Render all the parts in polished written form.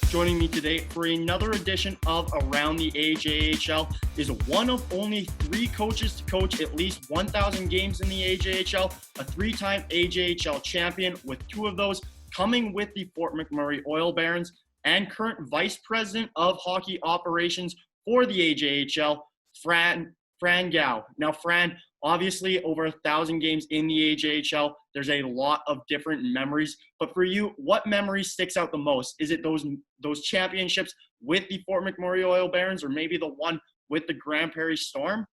Joining me today for another edition of Around the AJHL is one of only 3 coaches to coach at least 1,000 games in the AJHL, a 3-time AJHL champion, with 2 of those coming with the Fort McMurray Oil Barons, and current Vice President of Hockey Operations for the AJHL, Fran Gao. Now, Fran, obviously over 1,000 games in the AJHL, there's a lot of different memories. But for you, what memory sticks out the most? Is it those championships with the Fort McMurray Oil Barons, or maybe the one with the Grand Prairie Storm?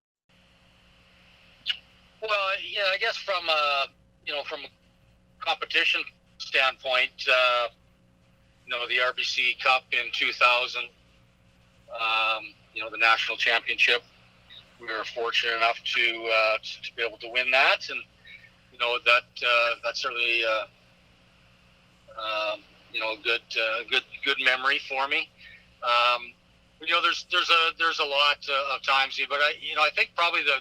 Well, yeah, I guess from a competition standpoint, the RBC Cup in 2000, the national championship. We were fortunate enough to be able to win that, and that's certainly good memory for me. There's a lot of times, but I think probably the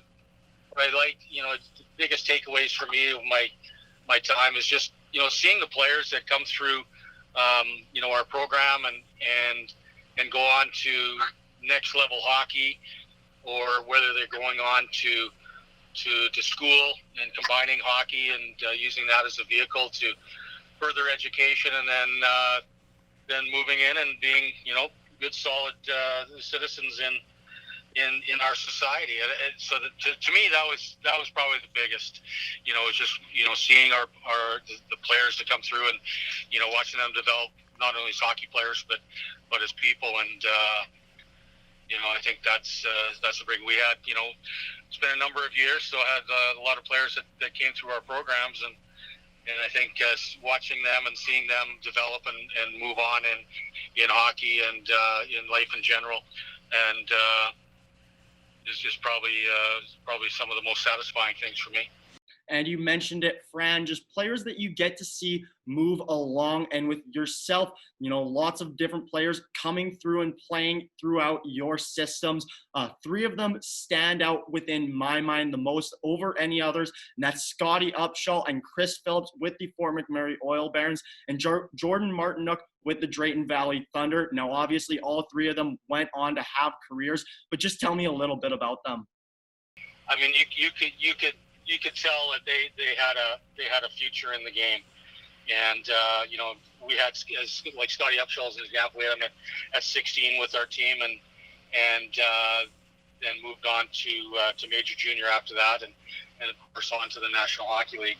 biggest takeaways for me of my time is just seeing the players that come through our program and go on to next level hockey, or whether they're going on to school and combining hockey and using that as a vehicle to further education, and then moving in and being good solid citizens in our society. And so to me that was probably the biggest, is just seeing the players that come through and watching them develop, not only as hockey players but as people. And I think that's a big. We had it's been a number of years, so I had a lot of players that came through our programs, and I think watching them and seeing them develop and move on in hockey and in life in general, and is just probably some of the most satisfying things for me. And you mentioned it, Fran, just players that you get to see move along, and with yourself, lots of different players coming through and playing throughout your systems. 3 of them stand out within my mind the most over any others, and that's Scotty Upshaw and Chris Phillips with the Fort McMurray Oil Barons, and Jordan Martinook with the Drayton Valley Thunder. Now, obviously, all 3 of them went on to have careers, but just tell me a little bit about them. I mean, you could tell that they had a future in the game, and we had, like Scotty Upshaw as an example, we had him at 16 with our team, and then moved on to major junior after that, and of course on to the National Hockey League.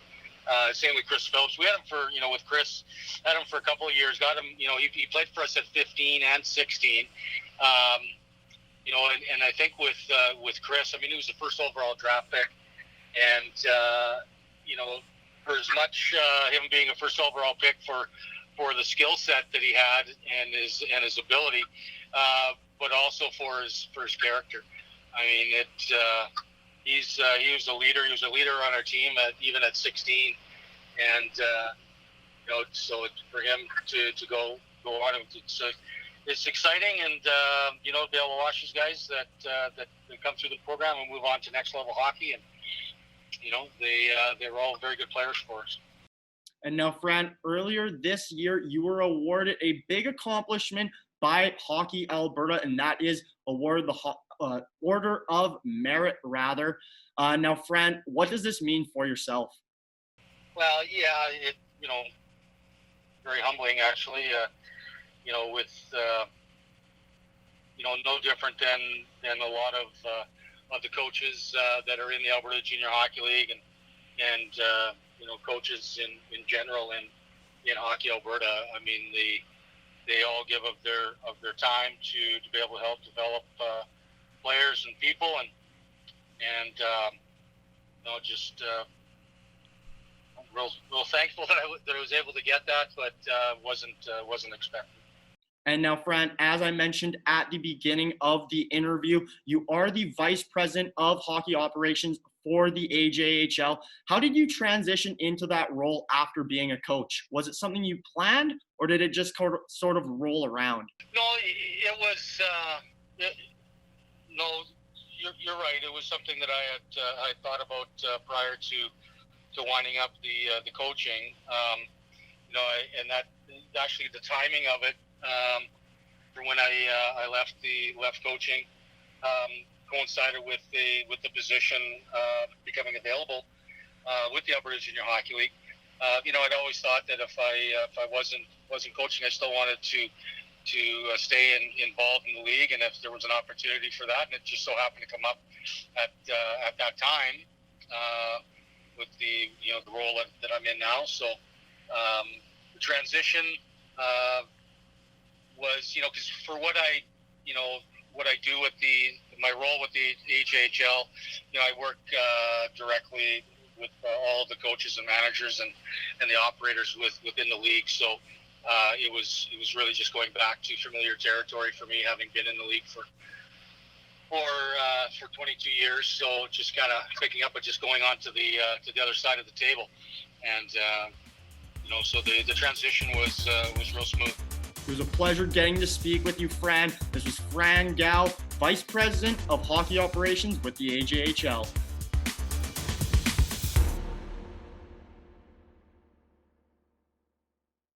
Same with Chris Phillips. We had him for with Chris, had him for a couple of years. Got him, he played for us at 15 and 16. And I think with Chris, I mean, he was the first overall draft pick. And, for as much him being a first overall pick for the skill set that he had and his ability, but also for his character. I mean, he was a leader. He was a leader on our team even at 16, and so for him to go on, it's exciting, and be able to watch these guys that come through the program and move on to next level hockey, and they're all very good players for us. And now, Fran, earlier this year, you were awarded a big accomplishment by Hockey Alberta, and that is awarded the Order of Merit, rather. Now, Fran, what does this mean for yourself? Well, yeah, very humbling, actually. With no different than a lot of the coaches that are in the Alberta Junior Hockey League, and coaches in general in Hockey Alberta. I mean, they all give of their time to be able to help develop players and people, and just real thankful that I was able to get that, but wasn't expecting. And now, Fran, as I mentioned at the beginning of the interview, you are the Vice President of Hockey Operations for the AJHL. How did you transition into that role after being a coach? Was it something you planned, or did it just sort of roll around? No, it was. No, you're right. It was something that I had thought about prior to winding up the coaching. And that actually the timing of it when I left coaching, coincided with the position becoming available with the Alberta Junior Hockey League. I'd always thought that if I wasn't coaching, I still wanted to stay involved in the league, and if there was an opportunity for that, and it just so happened to come up at that time with the role that I'm in now. So the transition was, because for what I do with my role with the AJHL, I work directly with all of the coaches and managers and the operators within the league. So it was really just going back to familiar territory for me, having been in the league for 22 years. So just kind of picking up and just going on to the other side of the table, and so the transition was real smooth. It was a pleasure getting to speak with you, Fran. This was Fran Gao, Vice President of Hockey Operations with the AJHL.